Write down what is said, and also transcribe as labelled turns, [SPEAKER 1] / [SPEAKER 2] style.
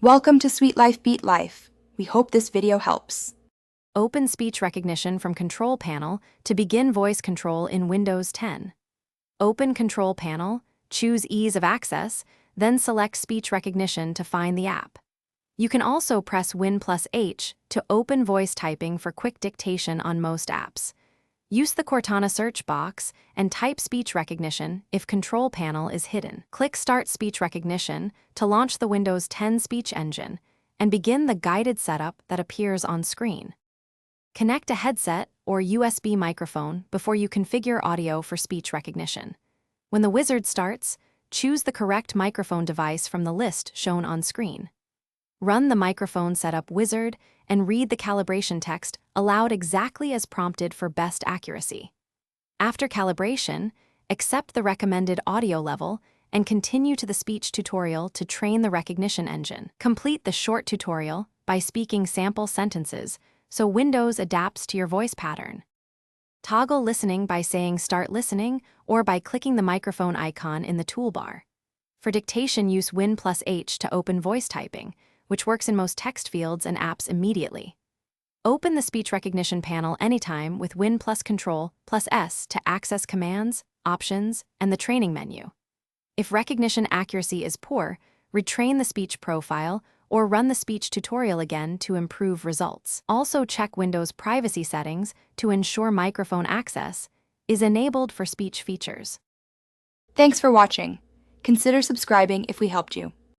[SPEAKER 1] Welcome to Sweet Life Beat Life. We hope this video helps.
[SPEAKER 2] Open speech recognition from Control Panel to begin voice control in Windows 10. Open Control Panel, choose Ease of Access, then select Speech Recognition to find the app. You can also press Win+H to open voice typing for quick dictation on most apps. Use the Cortana search box and type speech recognition if Control Panel is hidden. Click Start Speech Recognition to launch the Windows 10 speech engine and begin the guided setup that appears on screen. Connect a headset or USB microphone before you configure audio for speech recognition. When the wizard starts, choose the correct microphone device from the list shown on screen. Run the microphone setup wizard and read the calibration text aloud exactly as prompted for best accuracy. After calibration, accept the recommended audio level and continue to the speech tutorial to train the recognition engine. Complete the short tutorial by speaking sample sentences so Windows adapts to your voice pattern. Toggle listening by saying Start Listening or by clicking the microphone icon in the toolbar. For dictation, use Win+H to open voice typing, which works in most text fields and apps immediately. Open the speech recognition panel anytime with Win+Control+S to access commands, options, and the training menu. If recognition accuracy is poor, retrain the speech profile or run the speech tutorial again to improve results. Also check Windows privacy settings to ensure microphone access is enabled for speech features.
[SPEAKER 1] Thanks for watching. Consider subscribing if we helped you.